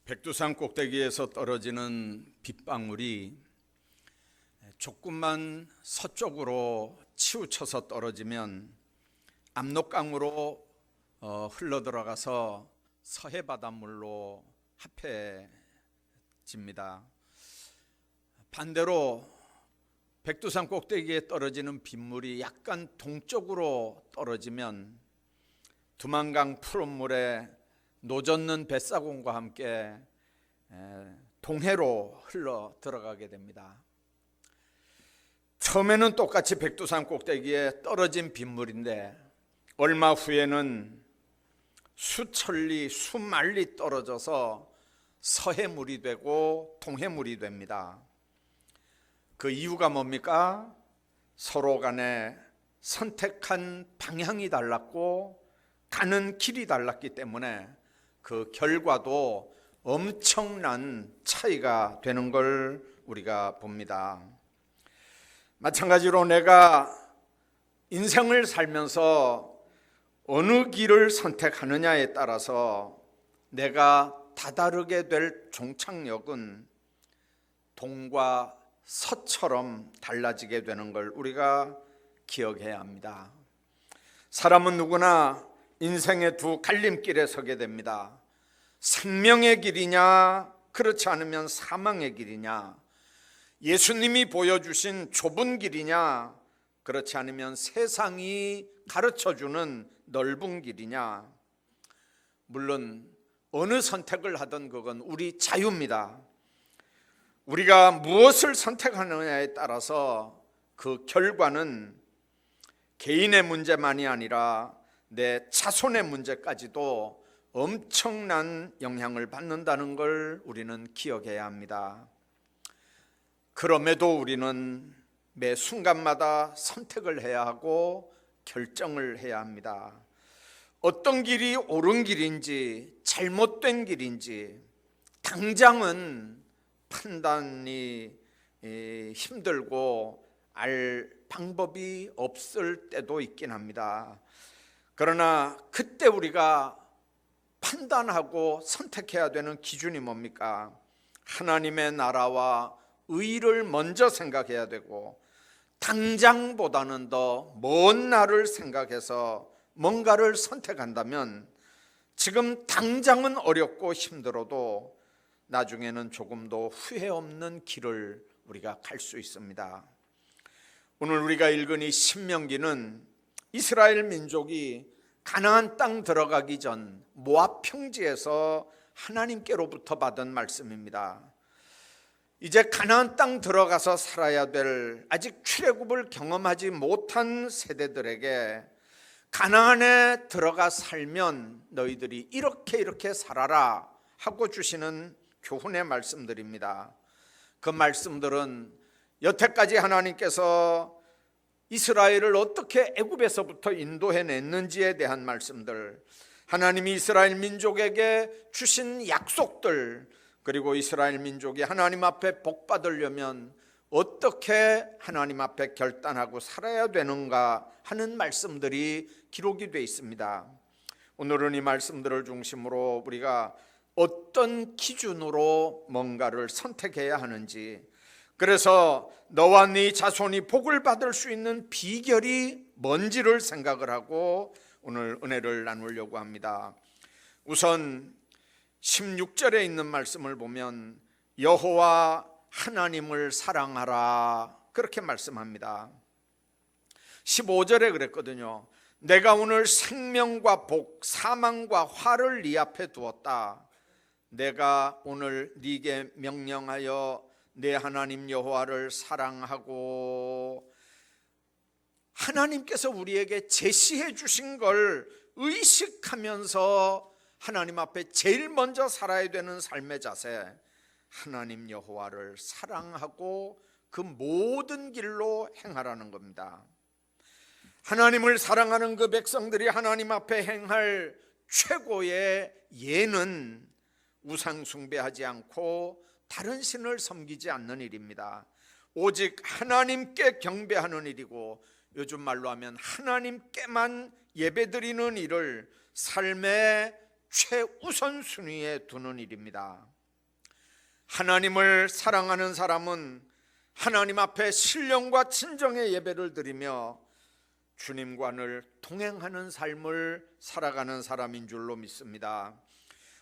백두산 꼭대기에서 떨어지는 빗방울이 조금만 서쪽으로 치우쳐서 떨어지면 압록강으로 흘러들어가서 서해 바닷물로 합해집니다. 반대로 백두산 꼭대기에 떨어지는 빗물이 약간 동쪽으로 떨어지면 두만강 푸른물에 노젓는 뱃사공과 함께 동해로 흘러 들어가게 됩니다. 처음에는 똑같이 백두산 꼭대기에 떨어진 빗물인데 얼마 후에는 수천리 수만리 떨어져서 서해물이 되고 동해물이 됩니다. 그 이유가 뭡니까? 서로 간에 선택한 방향이 달랐고 가는 길이 달랐기 때문에 그 결과도 엄청난 차이가 되는 걸 우리가 봅니다. 마찬가지로 내가 인생을 살면서 어느 길을 선택하느냐에 따라서 내가 다다르게 될 종착역은 동과 서처럼 달라지게 되는 걸 우리가 기억해야 합니다. 사람은 누구나 인생의 두 갈림길에 서게 됩니다. 생명의 길이냐, 그렇지 않으면 사망의 길이냐, 예수님이 보여주신 좁은 길이냐, 그렇지 않으면 세상이 가르쳐주는 넓은 길이냐. 물론 어느 선택을 하든 그건 우리 자유입니다. 우리가 무엇을 선택하느냐에 따라서 그 결과는 개인의 문제만이 아니라 내 자손의 문제까지도 엄청난 영향을 받는다는 걸 우리는 기억해야 합니다. 그럼에도 우리는 매 순간마다 선택을 해야 하고 결정을 해야 합니다. 어떤 길이 옳은 길인지 잘못된 길인지 당장은 판단이 힘들고 알 방법이 없을 때도 있긴 합니다. 그러나 그때 우리가 판단하고 선택해야 되는 기준이 뭡니까? 하나님의 나라와 의를 먼저 생각해야 되고 당장보다는 더 먼 날을 생각해서 뭔가를 선택한다면 지금 당장은 어렵고 힘들어도 나중에는 조금 더 후회 없는 길을 우리가 갈 수 있습니다. 오늘 우리가 읽은 이 신명기는 이스라엘 민족이 가나안 땅 들어가기 전 모압 평지에서 하나님께로부터 받은 말씀입니다. 이제 가나안 땅 들어가서 살아야 될 아직 출애굽을 경험하지 못한 세대들에게 가나안에 들어가 살면 너희들이 이렇게 살아라 하고 주시는 교훈의 말씀들입니다. 그 말씀들은 여태까지 하나님께서 이스라엘을 어떻게 애굽에서부터 인도해냈는지에 대한 말씀들, 하나님이 이스라엘 민족에게 주신 약속들, 그리고 이스라엘 민족이 하나님 앞에 복 받으려면 어떻게 하나님 앞에 결단하고 살아야 되는가 하는 말씀들이 기록이 되어 있습니다. 오늘은 이 말씀들을 중심으로 우리가 어떤 기준으로 뭔가를 선택해야 하는지, 그래서 너와 네 자손이 복을 받을 수 있는 비결이 뭔지를 생각을 하고 오늘 은혜를 나누려고 합니다. 우선 16절에 있는 말씀을 보면 여호와 하나님을 사랑하라 그렇게 말씀합니다. 15절에 그랬거든요. 내가 오늘 생명과 복, 사망과 화를 네 앞에 두었다. 내가 오늘 네게 명령하여 내 하나님 여호와를 사랑하고, 하나님께서 우리에게 제시해 주신 걸 의식하면서 하나님 앞에 제일 먼저 살아야 되는 삶의 자세, 하나님 여호와를 사랑하고 그 모든 길로 행하라는 겁니다. 하나님을 사랑하는 그 백성들이 하나님 앞에 행할 최고의 예는 우상 숭배하지 않고 다른 신을 섬기지 않는 일입니다. 오직 하나님께 경배하는 일이고, 요즘 말로 하면 하나님께만 예배드리는 일을 삶의 최우선순위에 두는 일입니다. 하나님을 사랑하는 사람은 하나님 앞에 신령과 진정의 예배를 드리며 주님과 늘 동행하는 삶을 살아가는 사람인 줄로 믿습니다.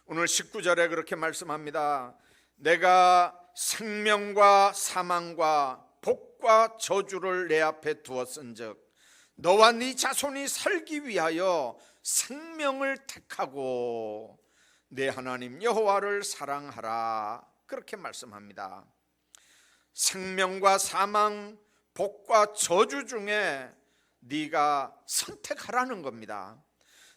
오늘 19절에 그렇게 말씀합니다. 내가 생명과 사망과 복과 저주를 내 앞에 두었은즉 너와 네 자손이 살기 위하여 생명을 택하고 내 하나님 여호와를 사랑하라, 그렇게 말씀합니다. 생명과 사망, 복과 저주 중에 네가 선택하라는 겁니다.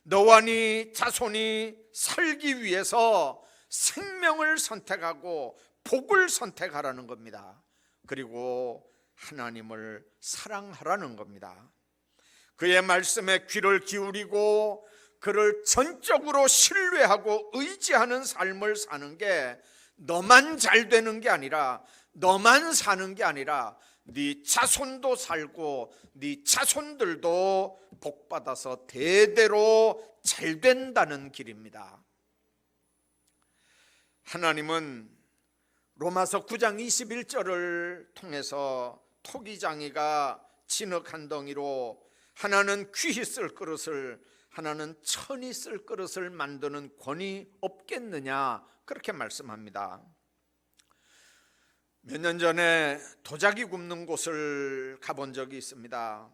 너와 네 자손이 살기 위해서 생명을 선택하고 복을 선택하라는 겁니다. 그리고 하나님을 사랑하라는 겁니다. 그의 말씀에 귀를 기울이고 그를 전적으로 신뢰하고 의지하는 삶을 사는 게 너만 잘 되는 게 아니라, 너만 사는 게 아니라 네 자손도 살고 네 자손들도 복받아서 대대로 잘 된다는 길입니다. 하나님은 로마서 9장 21절을 통해서 토기장이가 진흙 한 덩이로 하나는 귀히 쓸 그릇을, 하나는 천히 쓸 그릇을 만드는 권위 없겠느냐, 그렇게 말씀합니다. 몇 년 전에 도자기 굽는 곳을 가본 적이 있습니다.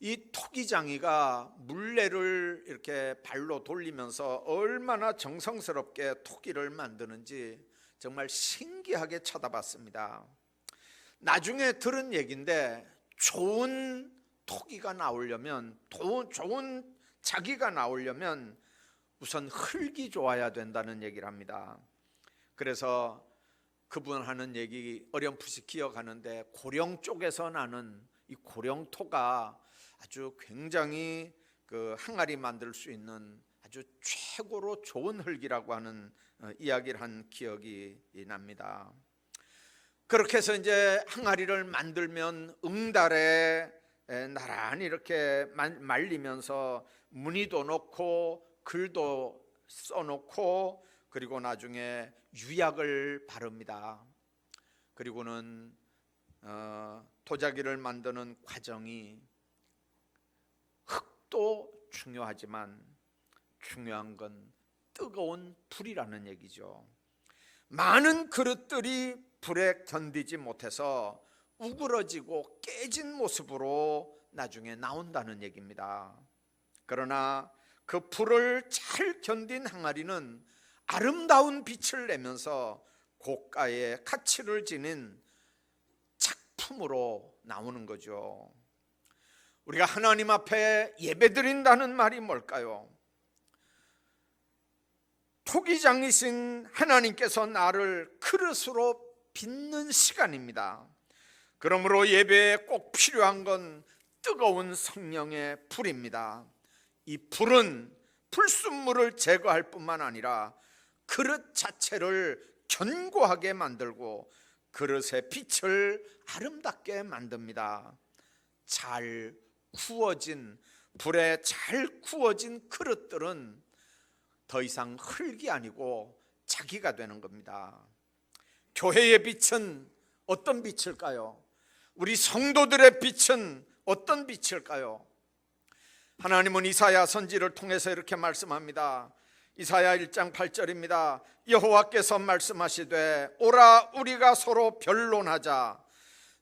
이 토기장이가 물레를 이렇게 발로 돌리면서 얼마나 정성스럽게 토기를 만드는지 정말 신기하게 쳐다봤습니다. 나중에 들은 얘기인데 좋은 토기가 나오려면, 좋은 자기가 나오려면 우선 흙이 좋아야 된다는 얘기를 합니다. 그래서 그분 하는 얘기 어렴풋이 기억하는데, 고령 쪽에서 나는 이 고령토가 아주 굉장히 그 항아리 만들 수 있는 아주 최고로 좋은 흙이라고 하는 이야기를 한 기억이 납니다. 그렇게 해서 이제 항아리를 만들면 응달에 나란히 이렇게 말리면서 무늬도 넣고 글도 써놓고, 그리고 나중에 유약을 바릅니다. 그리고는 도자기를 만드는 과정이, 흙도 중요하지만 중요한 건 뜨거운 불이라는 얘기죠. 많은 그릇들이 불에 견디지 못해서 우그러지고 깨진 모습으로 나중에 나온다는 얘기입니다. 그러나 그 불을 잘 견딘 항아리는 아름다운 빛을 내면서 고가의 가치를 지닌 작품으로 나오는 거죠. 우리가 하나님 앞에 예배드린다는 말이 뭘까요? 토기장이신 하나님께서 나를 그릇으로 빚는 시간입니다. 그러므로 예배에 꼭 필요한 건 뜨거운 성령의 불입니다. 이 불은 불순물을 제거할 뿐만 아니라 그릇 자체를 견고하게 만들고 그릇의 빛을 아름답게 만듭니다. 잘 구워진, 불에 잘 구워진 그릇들은 더 이상 흙이 아니고 자기가 되는 겁니다. 교회의 빛은 어떤 빛일까요? 우리 성도들의 빛은 어떤 빛일까요? 하나님은 이사야 선지를 통해서 이렇게 말씀합니다. 이사야 1장 8절입니다. 여호와께서 말씀하시되 오라 우리가 서로 변론하자.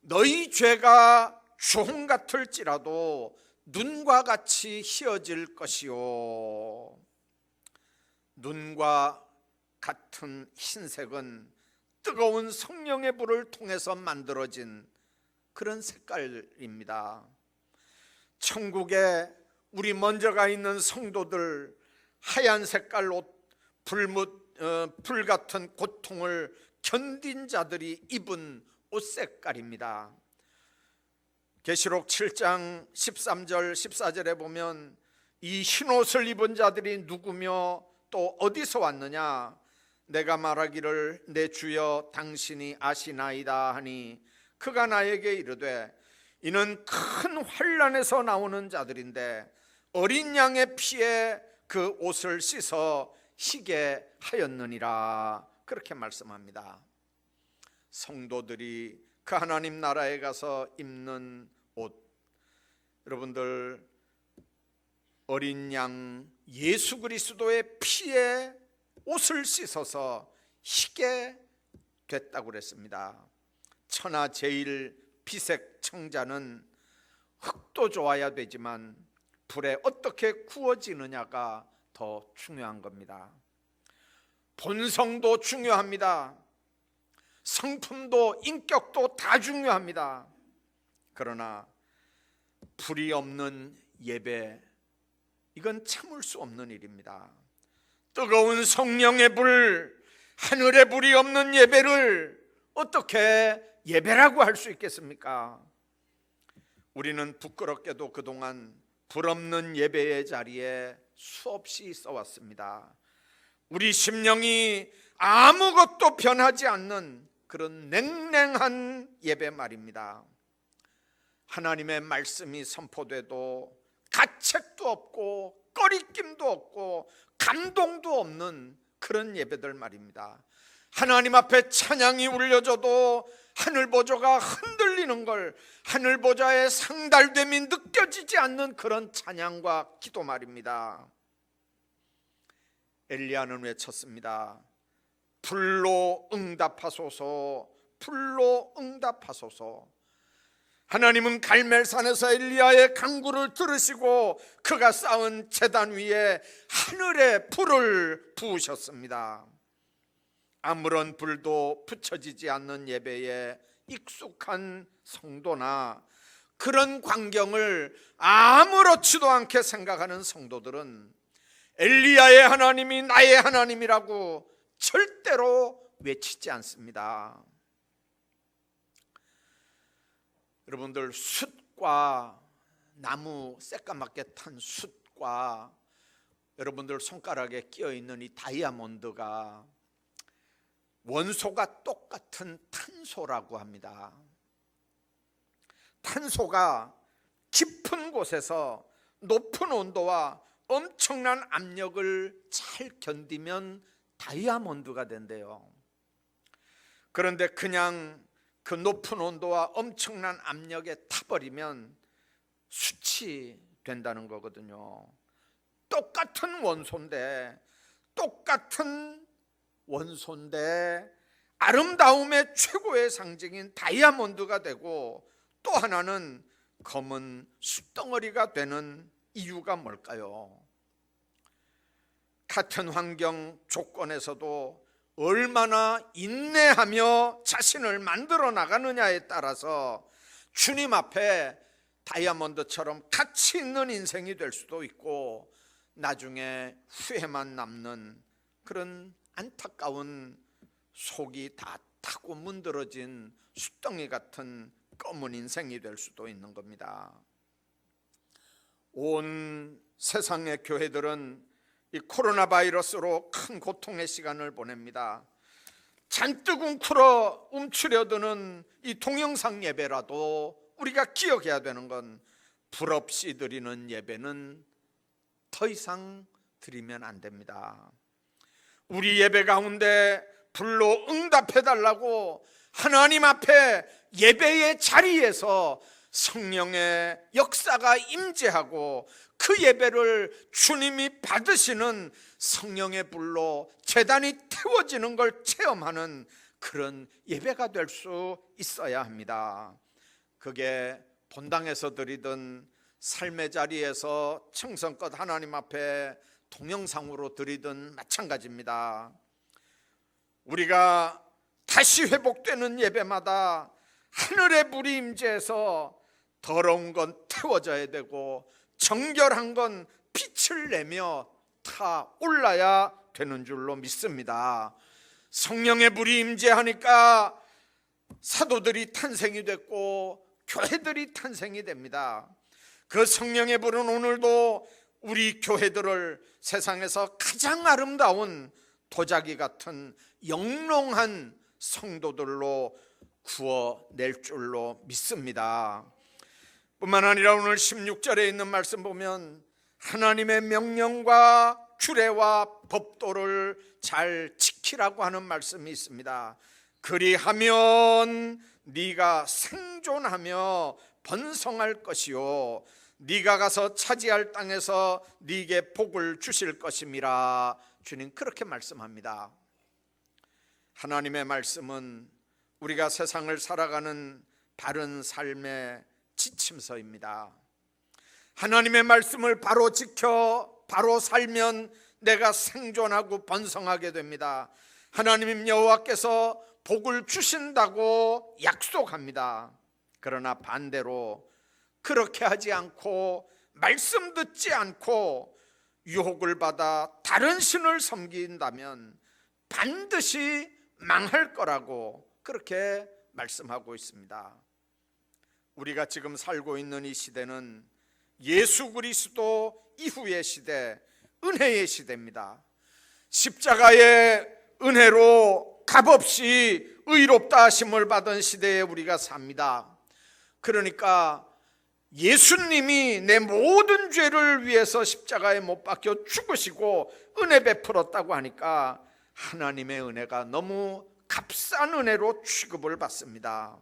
너희 죄가 주홍 같을지라도 눈과 같이 희어질 것이요. 눈과 같은 흰색은 뜨거운 성령의 불을 통해서 만들어진 그런 색깔입니다. 천국에 우리 먼저 가 있는 성도들, 하얀 색깔 옷, 불 같은 고통을 견딘 자들이 입은 옷 색깔입니다. 계시록 7장 13절 14절에 보면 이 흰옷을 입은 자들이 누구며 또 어디서 왔느냐? 내가 말하기를 내 주여 당신이 아시나이다 하니 그가 나에게 이르되 이는 큰 환난에서 나오는 자들인데 어린 양의 피에 그 옷을 씻어 희게 하였느니라, 그렇게 말씀합니다. 성도들이 그 하나님 나라에 가서 입는 옷, 여러분들 어린 양 예수 그리스도의 피에 옷을 씻어서 희게 됐다고 그랬습니다. 천하 제일 피색 청자는 흙도 좋아야 되지만 불에 어떻게 구워지느냐가 더 중요한 겁니다. 본성도 중요합니다. 성품도 인격도 다 중요합니다. 그러나 불이 없는 예배, 이건 참을 수 없는 일입니다. 뜨거운 성령의 불, 하늘의 불이 없는 예배를 어떻게 예배라고 할 수 있겠습니까? 우리는 부끄럽게도 그동안 불 없는 예배의 자리에 수없이 있어 왔습니다. 우리 심령이 아무것도 변하지 않는 그런 냉랭한 예배 말입니다. 하나님의 말씀이 선포돼도 가책도 없고 꺼리낌도 없고 감동도 없는 그런 예배들 말입니다. 하나님 앞에 찬양이 울려져도 하늘 보좌가 흔들리는 걸, 하늘 보좌의 상달됨이 느껴지지 않는 그런 찬양과 기도 말입니다. 엘리야는 외쳤습니다. 불로 응답하소서, 불로 응답하소서. 하나님은 갈멜산에서 엘리야의 간구를 들으시고 그가 쌓은 제단 위에 하늘의 불을 부으셨습니다. 아무런 불도 붙여지지 않는 예배에 익숙한 성도나 그런 광경을 아무렇지도 않게 생각하는 성도들은 엘리야의 하나님이 나의 하나님이라고 절대로 외치지 않습니다. 여러분들, 숯과 나무 새까맣게 탄 숯과 여러분들 손가락에 끼어 있는 이 다이아몬드가 원소가 똑같은 탄소라고 합니다. 탄소가 깊은 곳에서 높은 온도와 엄청난 압력을 잘 견디면 다이아몬드가 된대요. 그런데 그냥 그 높은 온도와 엄청난 압력에 타버리면 숯이 된다는 거거든요. 똑같은 원소인데 아름다움의 최고의 상징인 다이아몬드가 되고, 또 하나는 검은 숯덩어리가 되는 이유가 뭘까요? 같은 환경 조건에서도 얼마나 인내하며 자신을 만들어 나가느냐에 따라서 주님 앞에 다이아몬드처럼 가치 있는 인생이 될 수도 있고, 나중에 후회만 남는 그런 안타까운 속이 다 타고 문드러진 숯덩이 같은 검은 인생이 될 수도 있는 겁니다. 온 세상의 교회들은 이 코로나 바이러스로 큰 고통의 시간을 보냅니다. 잔뜩 움츠려드는 이 동영상 예배라도 우리가 기억해야 되는 건, 불 없이 드리는 예배는 더 이상 드리면 안 됩니다. 우리 예배 가운데 불로 응답해달라고 하나님 앞에 예배의 자리에서 성령의 역사가 임재하고 그 예배를 주님이 받으시는 성령의 불로 제단이 태워지는 걸 체험하는 그런 예배가 될 수 있어야 합니다. 그게 본당에서 드리든 삶의 자리에서 청성껏 하나님 앞에 동영상으로 드리든 마찬가지입니다. 우리가 다시 회복되는 예배마다 하늘의 불이 임재해서 더러운 건 태워져야 되고 정결한 건 빛을 내며 타올라야 되는 줄로 믿습니다. 성령의 불이 임재하니까 사도들이 탄생이 됐고 교회들이 탄생이 됩니다. 그 성령의 불은 오늘도 우리 교회들을 세상에서 가장 아름다운 도자기 같은 영롱한 성도들로 구워낼 줄로 믿습니다. 뿐만 아니라 오늘 16절에 있는 말씀 보면 하나님의 명령과 규례와 법도를 잘 지키라고 하는 말씀이 있습니다. 그리하면 네가 생존하며 번성할 것이요 네가 가서 차지할 땅에서 네게 복을 주실 것임이라. 주님 그렇게 말씀합니다. 하나님의 말씀은 우리가 세상을 살아가는 바른 삶의 지침서입니다. 하나님의 말씀을 바로 지켜 바로 살면 내가 생존하고 번성하게 됩니다. 하나님 여호와께서 복을 주신다고 약속합니다. 그러나 반대로 그렇게 하지 않고 말씀 듣지 않고 유혹을 받아 다른 신을 섬긴다면 반드시 망할 거라고 그렇게 말씀하고 있습니다. 우리가 지금 살고 있는 이 시대는 예수 그리스도 이후의 시대, 은혜의 시대입니다. 십자가의 은혜로 값없이 의롭다 하심을 받은 시대에 우리가 삽니다. 그러니까 예수님이 내 모든 죄를 위해서 십자가에 못 박혀 죽으시고 은혜 베풀었다고 하니까 하나님의 은혜가 너무 값싼 은혜로 취급을 받습니다.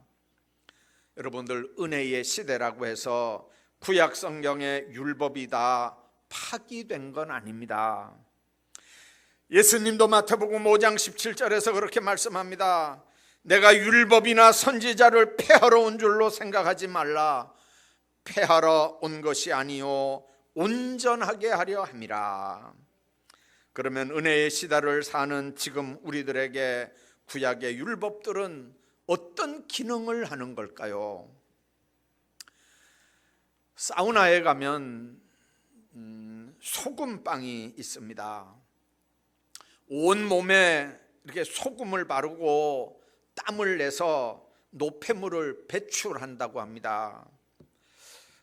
여러분들, 은혜의 시대라고 해서 구약 성경의 율법이 다 파기된 건 아닙니다. 예수님도 마태복음 5장 17절에서 그렇게 말씀합니다. 내가 율법이나 선지자를 폐하러 온 줄로 생각하지 말라. 폐하러 온 것이 아니요 온전하게 하려 함이라. 그러면 은혜의 시대를 사는 지금 우리들에게 구약의 율법들은 어떤 기능을 하는 걸까요? 사우나에 가면 소금빵이 있습니다. 온 몸에 이렇게 소금을 바르고 땀을 내서 노폐물을 배출한다고 합니다.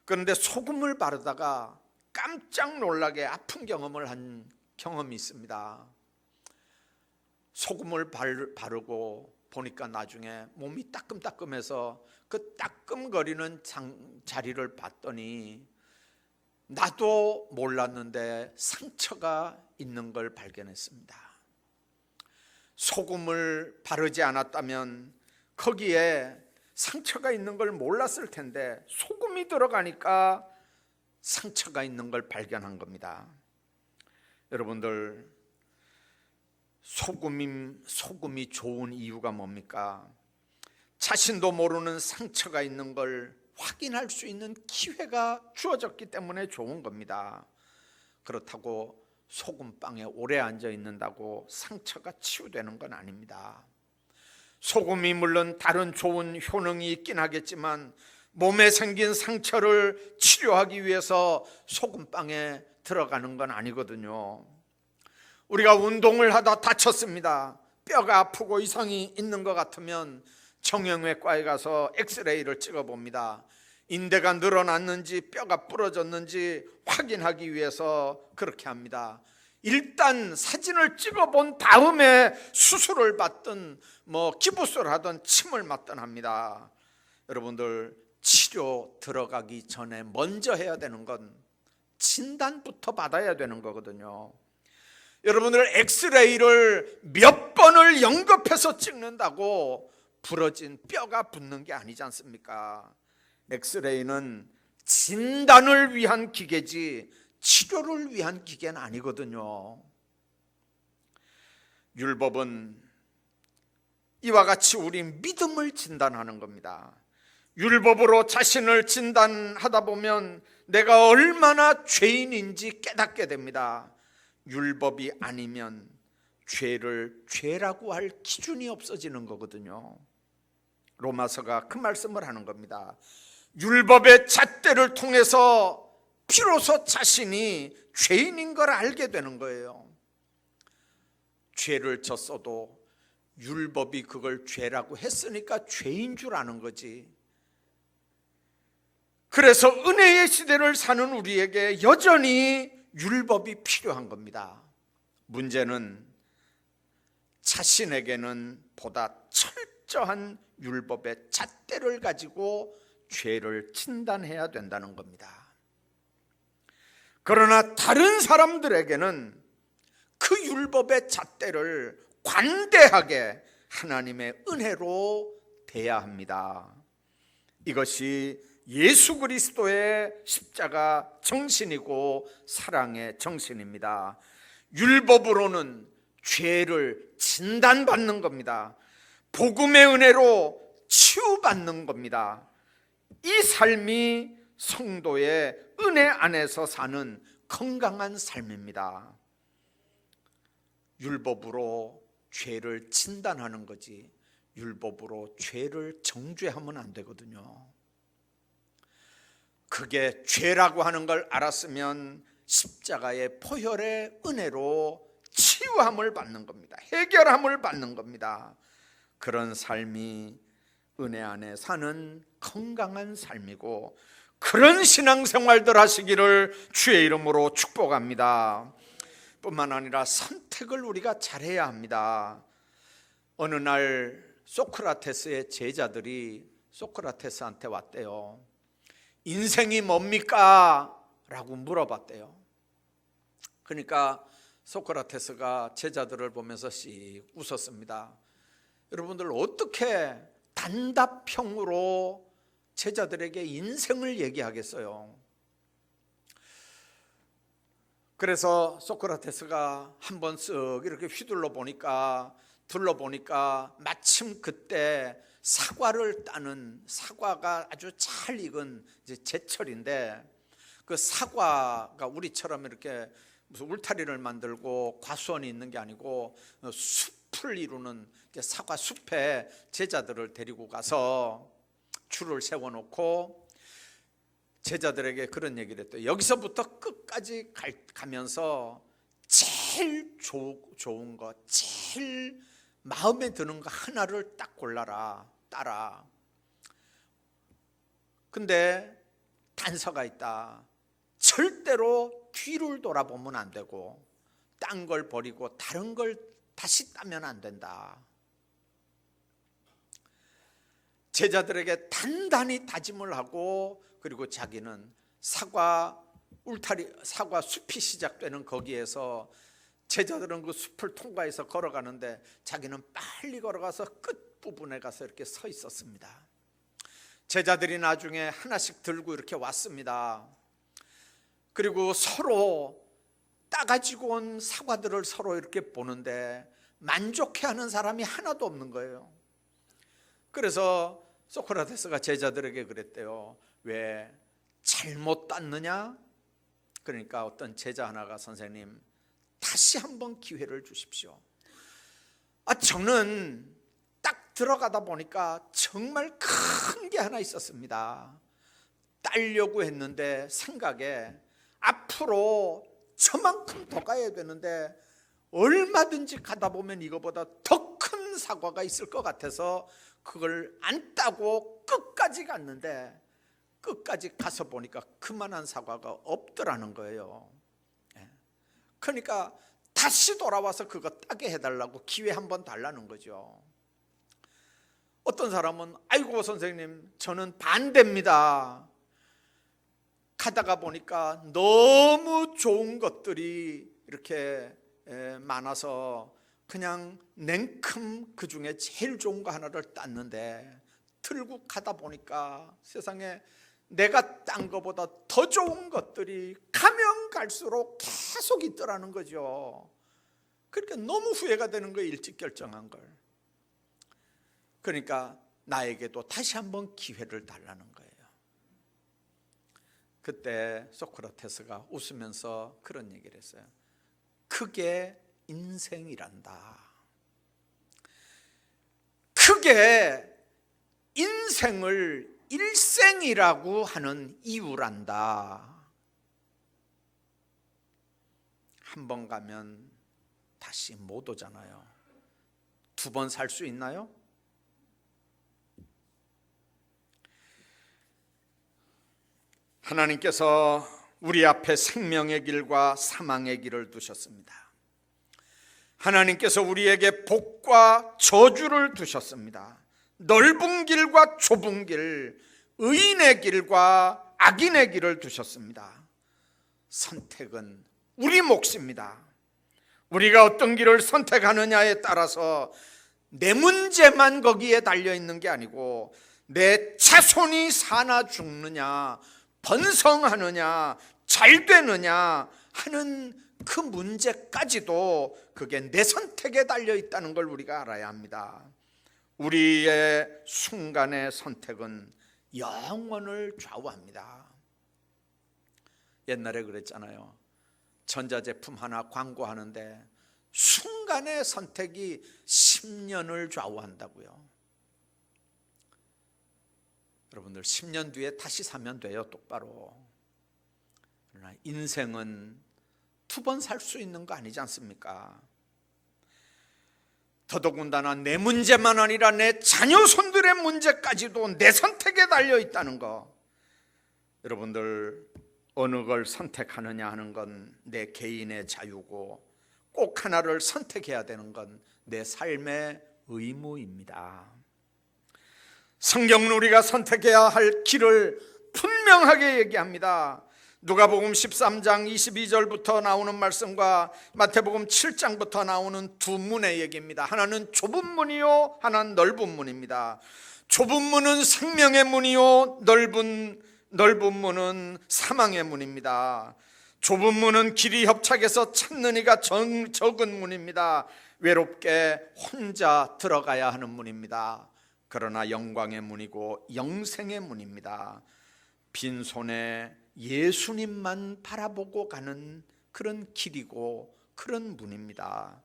그런데 소금을 바르다가 깜짝 놀라게 아픈 경험을 한 경험이 있습니다. 소금을 바르고 보니까 나중에 몸이 따끔따끔해서 그 따끔거리는 자리를 봤더니 나도 몰랐는데 상처가 있는 걸 발견했습니다. 소금을 바르지 않았다면 거기에 상처가 있는 걸 몰랐을 텐데 소금이 들어가니까 상처가 있는 걸 발견한 겁니다. 여러분들, 소금이 좋은 이유가 뭡니까? 자신도 모르는 상처가 있는 걸 확인할 수 있는 기회가 주어졌기 때문에 좋은 겁니다. 그렇다고 소금빵에 오래 앉아 있는다고 상처가 치유되는 건 아닙니다. 소금이 물론 다른 좋은 효능이 있긴 하겠지만 몸에 생긴 상처를 치료하기 위해서 소금빵에 들어가는 건 아니거든요. 우리가 운동을 하다 다쳤습니다. 뼈가 아프고 이상이 있는 것 같으면 정형외과에 가서 엑스레이를 찍어봅니다. 인대가 늘어났는지 뼈가 부러졌는지 확인하기 위해서 그렇게 합니다. 일단 사진을 찍어본 다음에 수술을 받든 기부스를 하든 침을 맞든 합니다. 여러분들, 치료 들어가기 전에 먼저 해야 되는 건 진단부터 받아야 되는 거거든요. 여러분들, 엑스레이를 몇 번을 연급해서 찍는다고 부러진 뼈가 붙는 게 아니지 않습니까? 엑스레이는 진단을 위한 기계지 치료를 위한 기계는 아니거든요. 율법은 이와 같이 우리 믿음을 진단하는 겁니다. 율법으로 자신을 진단하다 보면 내가 얼마나 죄인인지 깨닫게 됩니다. 율법이 아니면 죄를 죄라고 할 기준이 없어지는 거거든요. 로마서가 그 말씀을 하는 겁니다. 율법의 잣대를 통해서 비로소 자신이 죄인인 걸 알게 되는 거예요. 죄를 졌어도 율법이 그걸 죄라고 했으니까 죄인 줄 아는 거지. 그래서 은혜의 시대를 사는 우리에게 여전히 율법이 필요한 겁니다. 문제는 자신에게는 보다 철저한 율법의 잣대를 가지고 죄를 진단해야 된다는 겁니다. 그러나 다른 사람들에게는 그 율법의 잣대를 관대하게 하나님의 은혜로 대해야 합니다. 이것이 예수 그리스도의 십자가 정신이고 사랑의 정신입니다. 율법으로는 죄를 진단받는 겁니다. 복음의 은혜로 치유받는 겁니다. 이 삶이 성도의 은혜 안에서 사는 건강한 삶입니다. 율법으로 죄를 진단하는 거지 율법으로 죄를 정죄하면 안 되거든요. 그게 죄라고 하는 걸 알았으면 십자가의 포혈의 은혜로 치유함을 받는 겁니다. 해결함을 받는 겁니다. 그런 삶이 은혜 안에 사는 건강한 삶이고 그런 신앙생활들 하시기를 주의 이름으로 축복합니다. 뿐만 아니라 선택을 우리가 잘해야 합니다. 어느 날 소크라테스의 제자들이 소크라테스한테 왔대요. 인생이 뭡니까? 라고 물어봤대요. 그러니까 소크라테스가 제자들을 보면서 씩 웃었습니다. 여러분들 어떻게 단답형으로 제자들에게 인생을 얘기하겠어요? 그래서 소크라테스가 한번 쓱 이렇게 휘둘러 보니까 둘러보니까 마침 그때 사과를 따는 사과가 아주 잘 익은 이제 제철인데 그 사과가 우리처럼 이렇게 무슨 울타리를 만들고 과수원이 있는 게 아니고 숲을 이루는 사과 숲에 제자들을 데리고 가서 줄을 세워놓고 제자들에게 그런 얘기를 했대요. 여기서부터 끝까지 가면서 제일 좋은 거, 제일 마음에 드는 거 하나를 딱 골라라, 따라. 근데 단서가 있다. 절대로 뒤를 돌아보면 안 되고 딴 걸 버리고 다른 걸 다시 따면 안 된다. 제자들에게 단단히 다짐을 하고 그리고 자기는 사과 울타리, 사과 숲이 시작되는 거기에서 제자들은 그 숲을 통과해서 걸어가는데 자기는 빨리 걸어가서 끝부분에 가서 이렇게 서 있었습니다. 제자들이 나중에 하나씩 들고 이렇게 왔습니다. 그리고 서로 따가지고 온 사과들을 서로 이렇게 보는데 만족해하는 사람이 하나도 없는 거예요. 그래서 소크라테스가 제자들에게 그랬대요. 왜 잘못 땄느냐? 그러니까 어떤 제자 하나가 선생님 다시 한번 기회를 주십시오. 저는 딱 들어가다 보니까 정말 큰 게 하나 있었습니다. 따려고 했는데 생각에 앞으로 저만큼 더 가야 되는데 얼마든지 가다 보면 이거보다 더 큰 사과가 있을 것 같아서 그걸 안 따고 끝까지 갔는데 끝까지 가서 보니까 그만한 사과가 없더라는 거예요. 그러니까 다시 돌아와서 그거 따게 해달라고 기회 한번 달라는 거죠. 어떤 사람은 아이고 선생님 저는 반대입니다. 가다가 보니까 너무 좋은 것들이 이렇게 많아서 그냥 냉큼 그 중에 제일 좋은 거 하나를 땄는데 들고 가다 보니까 세상에 내가 딴 거보다 더 좋은 것들이 가면 갈수록 계속 있더라는 거죠. 그러니까 너무 후회가 되는 거예요. 일찍 결정한 걸. 그러니까 나에게도 다시 한번 기회를 달라는 거예요. 그때 소크라테스가 웃으면서 그런 얘기를 했어요. 그게 인생이란다. 그게 인생을 일생이라고 하는 이유란다. 한 번 가면 다시 못 오잖아요. 두 번 살 수 있나요? 하나님께서 우리 앞에 생명의 길과 사망의 길을 두셨습니다. 하나님께서 우리에게 복과 저주를 두셨습니다. 넓은 길과 좁은 길, 의인의 길과 악인의 길을 두셨습니다. 선택은 우리 몫입니다. 우리가 어떤 길을 선택하느냐에 따라서 내 문제만 거기에 달려 있는 게 아니고 내 자손이 사나 죽느냐, 번성하느냐, 잘 되느냐 하는 그 문제까지도 그게 내 선택에 달려 있다는 걸 우리가 알아야 합니다. 우리의 순간의 선택은 영원을 좌우합니다. 옛날에 그랬잖아요. 전자제품 하나 광고하는데 순간의 선택이 10년을 좌우한다고요. 여러분들 10년 뒤에 다시 사면 돼요, 똑바로. 그러나 인생은 2번 살 수 있는 거 아니지 않습니까? 더더군다나 내 문제만 아니라 내 자녀 손들의 문제까지도 내 선택에 달려 있다는 거. 여러분들 어느 걸 선택하느냐 하는 건 내 개인의 자유고 꼭 하나를 선택해야 되는 건 내 삶의 의무입니다. 성경은 우리가 선택해야 할 길을 분명하게 얘기합니다. 누가복음 13장 22절부터 나오는 말씀과 마태복음 7장부터 나오는 두 문의 얘기입니다. 하나는 좁은 문이요, 하나는 넓은 문입니다. 좁은 문은 생명의 문이요, 넓은 문은 사망의 문입니다. 좁은 문은 길이 협착해서 찾는 이가 적은 문입니다. 외롭게 혼자 들어가야 하는 문입니다. 그러나 영광의 문이고 영생의 문입니다. 빈손에 예수님만 바라보고 가는 그런 길이고 그런 문입니다.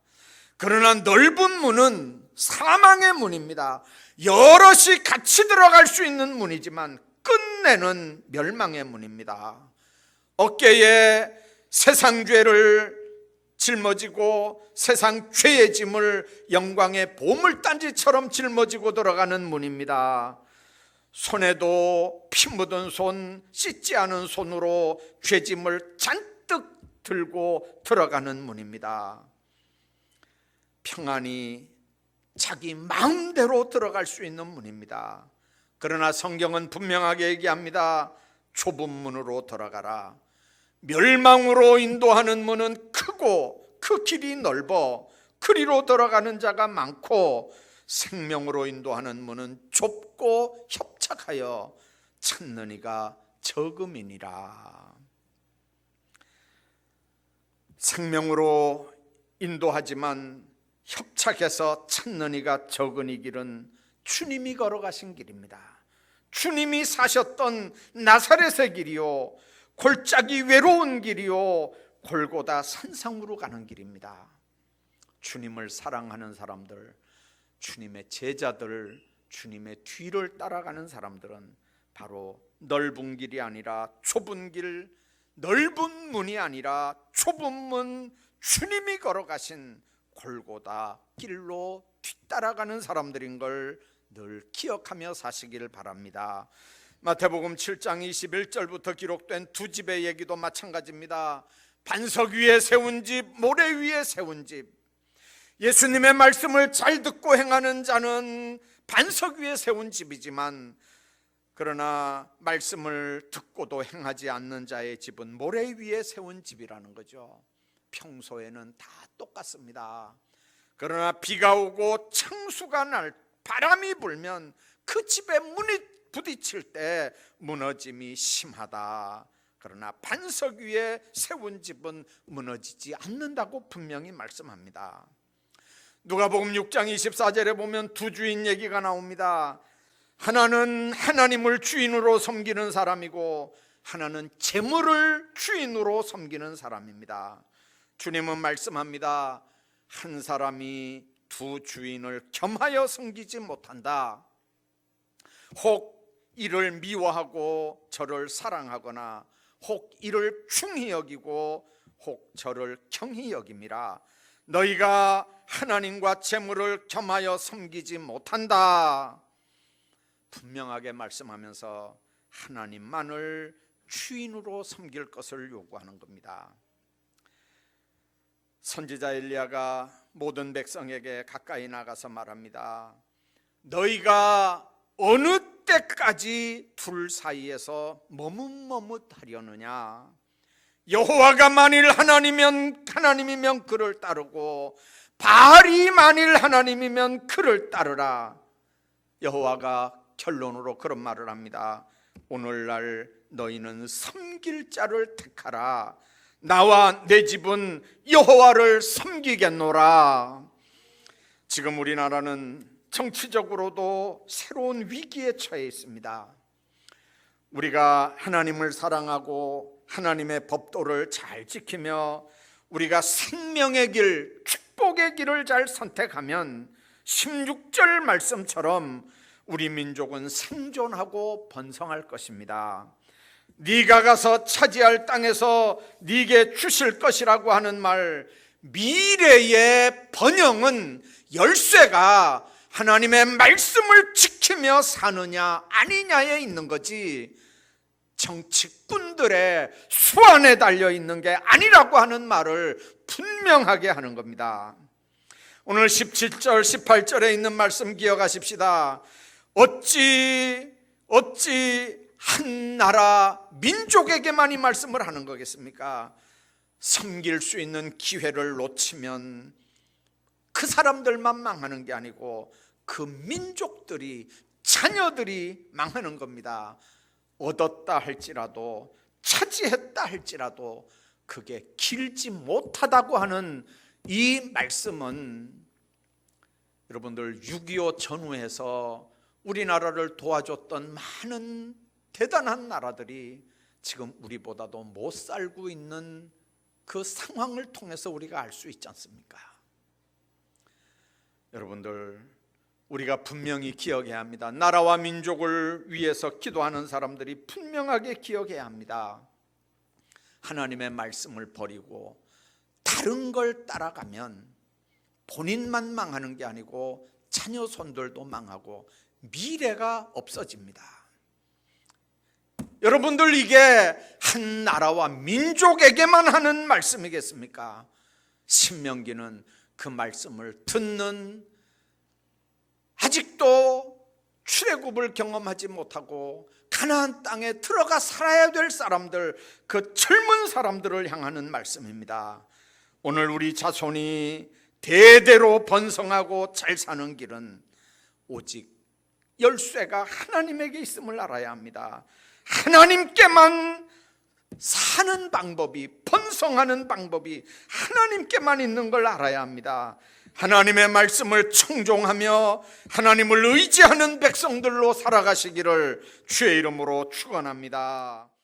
그러나 넓은 문은 사망의 문입니다. 여럿이 같이 들어갈 수 있는 문이지만 끝내는 멸망의 문입니다. 어깨에 세상 죄를 짊어지고 세상 죄의 짐을 영광의 보물단지처럼 짊어지고 들어가는 문입니다. 손에도 피 묻은 손, 씻지 않은 손으로 죄짐을 잔뜩 들고 들어가는 문입니다. 평안히 자기 마음대로 들어갈 수 있는 문입니다. 그러나 성경은 분명하게 얘기합니다. 좁은 문으로 들어가라. 멸망으로 인도하는 문은 크고 그 길이 넓어 그리로 들어가는 자가 많고 생명으로 인도하는 문은 좁고 협착하여 찾는 이가 적음이니라. 생명으로 인도하지만 협착해서 찾는 이가 적은 이 길은 주님이 걸어가신 길입니다. 주님이 사셨던 나사렛의 길이요, 골짜기 외로운 길이요, 골고다 산상으로 가는 길입니다. 주님을 사랑하는 사람들, 주님의 제자들, 주님의 뒤를 따라가는 사람들은 바로 넓은 길이 아니라 좁은 길, 넓은 문이 아니라 좁은 문, 주님이 걸어가신 골고다 길로 뒤따라가는 사람들인 걸 늘 기억하며 사시길 바랍니다. 마태복음 7장 21절부터 기록된 두 집의 얘기도 마찬가지입니다. 반석 위에 세운 집, 모래 위에 세운 집. 예수님의 말씀을 잘 듣고 행하는 자는 반석 위에 세운 집이지만, 그러나 말씀을 듣고도 행하지 않는 자의 집은 모래 위에 세운 집이라는 거죠. 평소에는 다 똑같습니다. 그러나 비가 오고 창수가 날, 바람이 불면 그 집에 문이 부딪힐 때 무너짐이 심하다. 그러나 반석 위에 세운 집은 무너지지 않는다고 분명히 말씀합니다. 누가복음 6장 24절에 보면 두 주인 얘기가 나옵니다. 하나는 하나님을 주인으로 섬기는 사람이고 하나는 재물을 주인으로 섬기는 사람입니다. 주님은 말씀합니다. 한 사람이 두 주인을 겸하여 섬기지 못한다. 혹 이를 미워하고 저를 사랑하거나 혹 이를 중히 여기고 혹 저를 경히 여김이라. 너희가 하나님과 재물을 겸하여 섬기지 못한다. 분명하게 말씀하면서 하나님만을 주인으로 섬길 것을 요구하는 겁니다. 선지자 엘리야가 모든 백성에게 가까이 나가서 말합니다. 너희가 어느 때까지 둘 사이에서 머뭇머뭇하려느냐? 여호와가 만일 하나님이면 그를 따르고 바알이 만일 하나님이면 그를 따르라. 여호와가 결론으로 그런 말을 합니다. 오늘날 너희는 섬길 자를 택하라. 나와 내 집은 여호와를 섬기겠노라. 지금 우리나라는 정치적으로도 새로운 위기에 처해 있습니다. 우리가 하나님을 사랑하고 하나님의 법도를 잘 지키며 우리가 생명의 길, 축복의 길을 잘 선택하면 16절 말씀처럼 우리 민족은 생존하고 번성할 것입니다. 네가 가서 차지할 땅에서 네게 주실 것이라고 하는 말, 미래의 번영은 열쇠가 하나님의 말씀을 지키며 사느냐 아니냐에 있는 거지 정치꾼들의 수완에 달려 있는 게 아니라고 하는 말을 분명하게 하는 겁니다. 오늘 17절 18절에 있는 말씀 기억하십시다. 어찌 한 나라 민족에게만 이 말씀을 하는 거겠습니까? 섬길 수 있는 기회를 놓치면 그 사람들만 망하는 게 아니고 그 민족들이, 자녀들이 망하는 겁니다. 얻었다 할지라도, 차지했다 할지라도 그게 길지 못하다고 하는 이 말씀은 여러분들 6.25 전후에서 우리나라를 도와줬던 많은 대단한 나라들이 지금 우리보다도 못 살고 있는 그 상황을 통해서 우리가 알 수 있지 않습니까? 여러분들, 우리가 분명히 기억해야 합니다. 나라와 민족을 위해서 기도하는 사람들이 분명하게 기억해야 합니다. 하나님의 말씀을 버리고 다른 걸 따라가면 본인만 망하는 게 아니고 자녀 손들도 망하고 미래가 없어집니다. 여러분들, 이게 한 나라와 민족에게만 하는 말씀이겠습니까? 신명기는 그 말씀을 듣는, 아직도 출애굽을 경험하지 못하고 가나안 땅에 들어가 살아야 될 사람들, 그 젊은 사람들을 향하는 말씀입니다. 오늘 우리 자손이 대대로 번성하고 잘 사는 길은 오직 열쇠가 하나님에게 있음을 알아야 합니다. 하나님께만 사는 방법이, 번성하는 방법이 하나님께만 있는 걸 알아야 합니다. 하나님의 말씀을 청종하며 하나님을 의지하는 백성들로 살아가시기를 주의 이름으로 축원합니다.